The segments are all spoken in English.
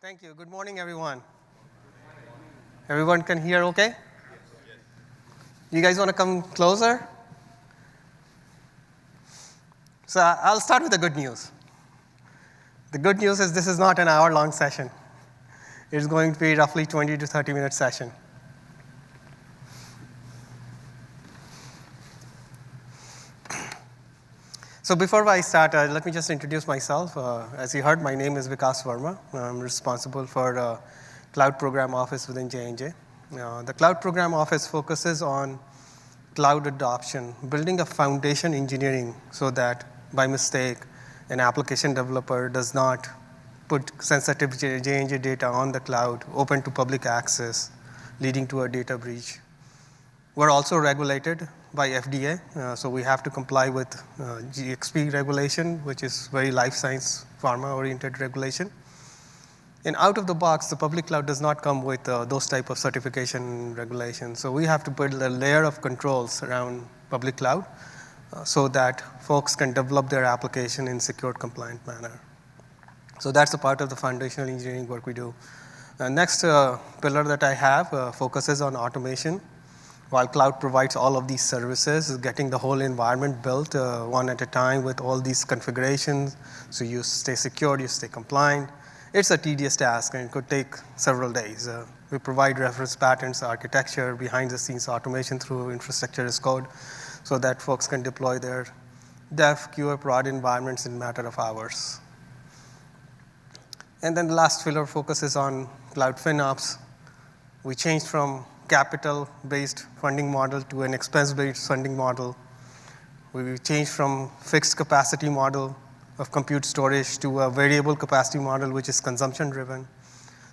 Thank you. Good morning, everyone. Everyone can hear okay? You guys want to come closer? So I'll start with the good news. The good news is this is not an hour-long session. It's going to be roughly 20 to 30-minute session. So before I start, let me just introduce myself. As you heard, my name is Vikas Verma. I'm responsible for Cloud Program Office within J&J. The Cloud Program Office focuses on cloud adoption, building a foundation engineering so that by mistake, an application developer does not put sensitive J&J data on the cloud, open to public access, leading to a data breach. We're also regulated by FDA, so we have to comply with GxP regulation, which is very life science, pharma-oriented regulation. And out of the box, the public cloud does not come with those type of certification regulations. So we have to build a layer of controls around public cloud so that folks can develop their application in secure, compliant manner. So that's a part of the foundational engineering work we do. Next pillar that I have focuses on automation. While cloud provides all of these services, getting the whole environment built one at a time with all these configurations, so you stay secure, you stay compliant. It's a tedious task, and it could take several days. We provide reference patterns, architecture, behind-the-scenes automation through infrastructure as code, so that folks can deploy their dev, QA, prod environments in a matter of hours. And then the last pillar focuses on cloud FinOps. We changed from capital-based funding model to an expense-based funding model. We changed from fixed capacity model of compute storage to a variable capacity model, which is consumption-driven.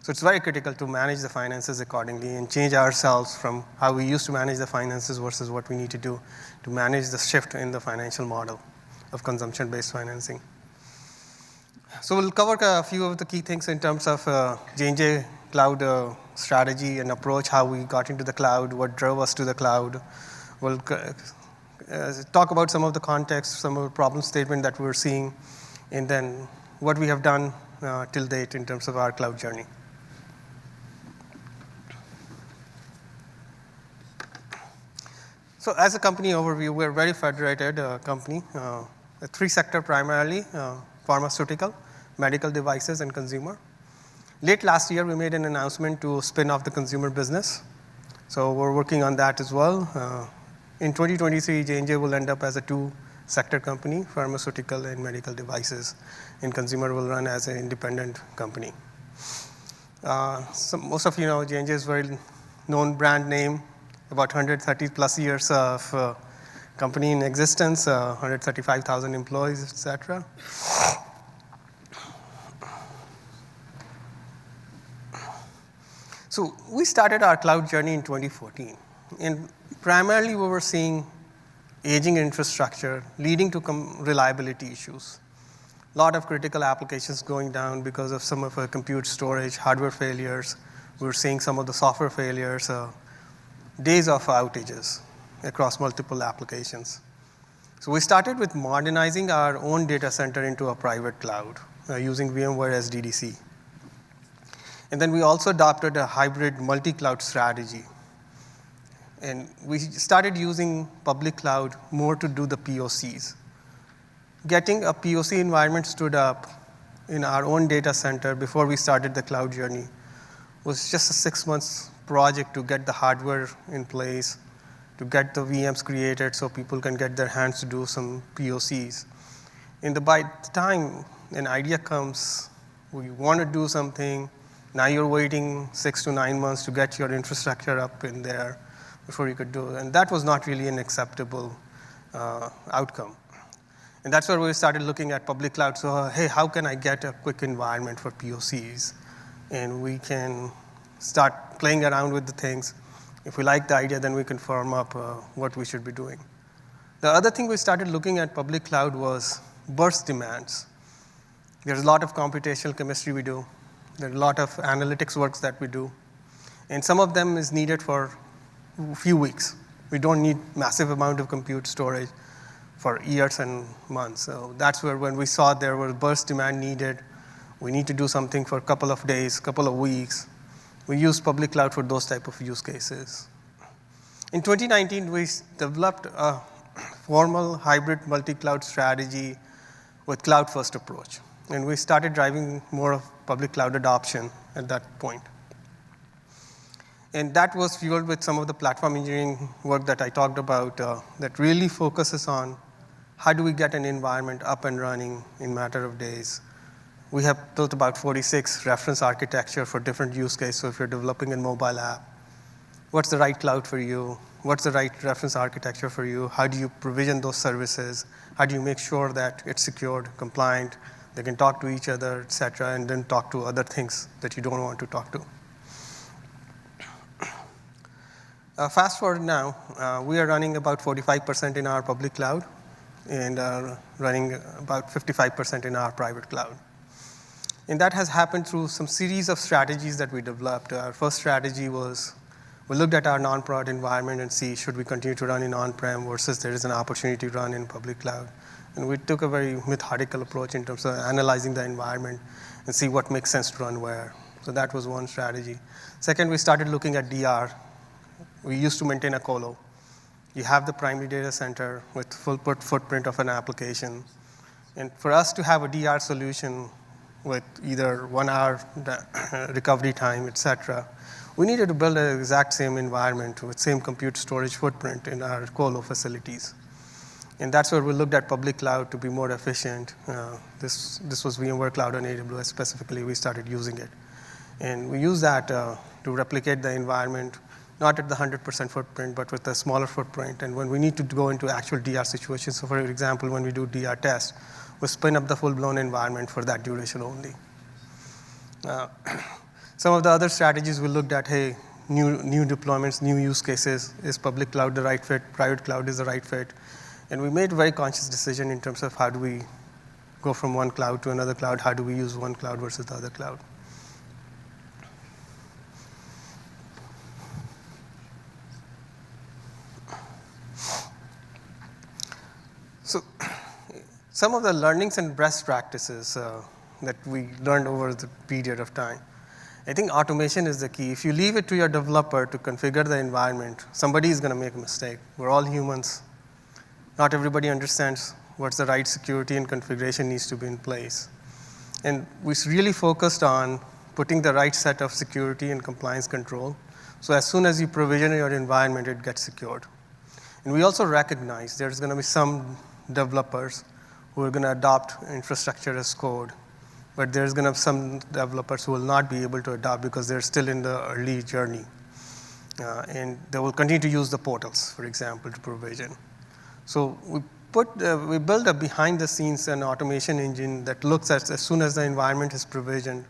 So it's very critical to manage the finances accordingly and change ourselves from how we used to manage the finances versus what we need to do to manage the shift in the financial model of consumption-based financing. So we'll cover a few of the key things in terms of J&J cloud strategy and approach, how we got into the cloud, what drove us to the cloud. We'll talk about some of the context, some of the problem statement that we're seeing, and then what we have done till date in terms of our cloud journey. So as a company overview, we're a very federated company, a three-sector primarily, pharmaceutical, medical devices, and consumer. Late last year, we made an announcement to spin off the consumer business. So we're working on that as well. In 2023, J&J will end up as a two-sector company, pharmaceutical and medical devices, and consumer will run as an independent company. So most of you know J&J is a very known brand name, about 130 plus years of company in existence, 135,000 employees, et cetera. So we started our cloud journey in 2014. And primarily, we were seeing aging infrastructure leading to reliability issues. A lot of critical applications going down because of some of our compute storage, hardware failures. We were seeing some of the software failures, days of outages across multiple applications. So we started with modernizing our own data center into a private cloud using VMware as DDC. And then we also adopted a hybrid multi-cloud strategy. And we started using public cloud more to do the POCs. Getting a POC environment stood up in our own data center before we started the cloud journey was just a 6 months project to get the hardware in place, to get the VMs created so people can get their hands to do some POCs. And by the time an idea comes, we want to do something, now you're waiting 6 to 9 months to get your infrastructure up in there before you could do it. And that was not really an acceptable outcome. And that's where we started looking at public cloud. So, hey, how can I get a quick environment for POCs? And we can start playing around with the things. If we like the idea, then we can firm up what we should be doing. The other thing we started looking at public cloud was burst demands. There's a lot of computational chemistry we do. There are a lot of analytics works that we do. And some of them is needed for a few weeks. We don't need massive amount of compute storage for years and months. So that's where when we saw there was burst demand needed, We need to do something for a couple of days, couple of weeks. We use public cloud for those type of use cases. In 2019, we developed a formal hybrid multi-cloud strategy with cloud-first approach. And we started driving more of public cloud adoption at that point. And that was fueled with some of the platform engineering work that I talked about that really focuses on how do we get an environment up and running in a matter of days. We have built about 46 reference architecture for different use cases. So if you're developing a mobile app, what's the right cloud for you? What's the right reference architecture for you? How do you provision those services? How do you make sure that it's secured, compliant, they can talk to each other, et cetera, and then talk to other things that you don't want to talk to? Fast forward now, we are running about 45% in our public cloud and running about 55% in our private cloud. And that has happened through some series of strategies that we developed. Our first strategy was we looked at our non-prod environment and see should we continue to run in on-prem versus there is an opportunity to run in public cloud. And we took a very methodical approach in terms of analyzing the environment and see what makes sense to run where. So that was one strategy. Second, we started looking at DR. We used to maintain a colo. You have the primary data center with full footprint of an application. And for us to have a DR solution with either 1 hour recovery time, et cetera, we needed to build an exact same environment with same compute storage footprint in our colo facilities. And that's where we looked at public cloud to be more efficient. This was VMware Cloud on AWS specifically. We started using it. And we use that to replicate the environment, not at the 100% footprint, but with a smaller footprint. And when we need to go into actual DR situations, so for example, when we do DR test, we spin up the full-blown environment for that duration only. Some of the other strategies we looked at, hey, new deployments, new use cases. Is public cloud the right fit? Private cloud is the right fit? And we made a very conscious decision in terms of how do we go from one cloud to another cloud? How do we use one cloud versus the other cloud? So some of the learnings and best practices that we learned over the period of time. I think automation is the key. If you leave it to your developer to configure the environment, somebody is going to make a mistake. We're all humans. Not everybody understands what's the right security and configuration needs to be in place. And we really focused on putting the right set of security and compliance control. So as soon as you provision your environment, it gets secured. And we also recognize there's going to be some developers who are going to adopt infrastructure as code. But there's going to be some developers who will not be able to adopt because they're still in the early journey. And they will continue to use the portals, for example, to provision. So we build a behind-the-scenes and automation engine that looks at as soon as the environment is provisioned,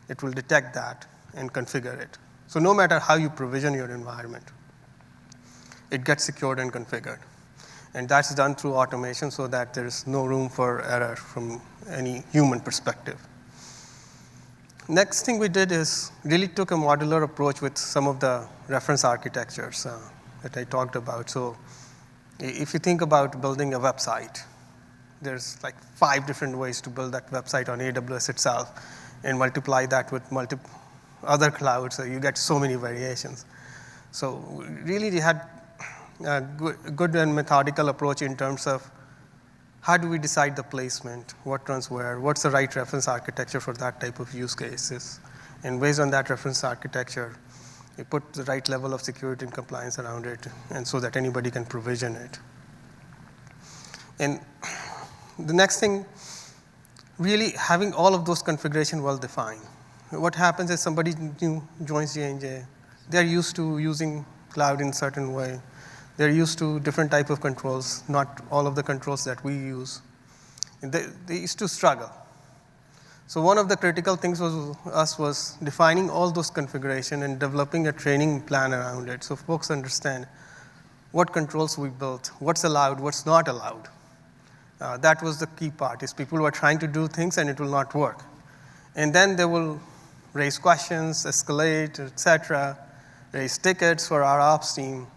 it will detect that and configure it. So no matter how you provision your environment, it gets secured and configured. And that's done through automation so that there's no room for error from any human perspective. Next thing we did is really took a modular approach with some of the reference architectures that I talked about. So if you think about building a website, there's like 5 different ways to build that website on AWS itself and multiply that with other clouds, so you get so many variations. So really they had a good and methodical approach in terms of how do we decide the placement, what runs where, what's the right reference architecture for that type of use cases. And based on that reference architecture, we put the right level of security and compliance around it, and so that anybody can provision it. And the next thing, really having all of those configuration well defined. What happens is somebody new joins J&J, they're used to using cloud in a certain way. They're used to different type of controls, not all of the controls that we use. And they used to struggle. So one of the critical things was defining all those configuration and developing a training plan around it so folks understand what controls we built, what's allowed, what's not allowed. That was the key part, is people were trying to do things and it will not work. And then they will raise questions, escalate, et cetera, raise tickets for our ops team.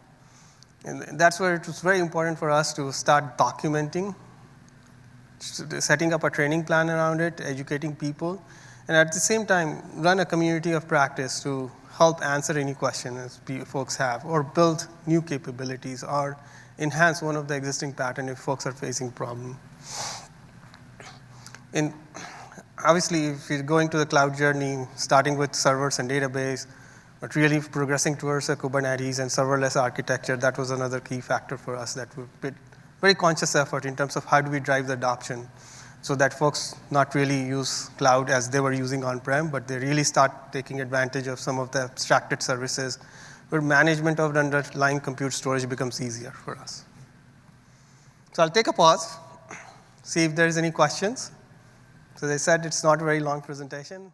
And that's where it was very important for us to start documenting, setting up a training plan around it, educating people, And at the same time, run a community of practice to help answer any questions folks have, or build new capabilities, or enhance one of the existing patterns if folks are facing problem. And obviously, if you're going to the cloud journey, starting with servers and database, but really progressing towards a Kubernetes and serverless architecture, that was another key factor for us that we put very conscious effort in terms of how do we drive the adoption so that folks not really use cloud as they were using on-prem, but they really start taking advantage of some of the abstracted services where management of the underlying compute storage becomes easier for us. So I'll take a pause, see if there's any questions. So as I said, it's not a very long presentation.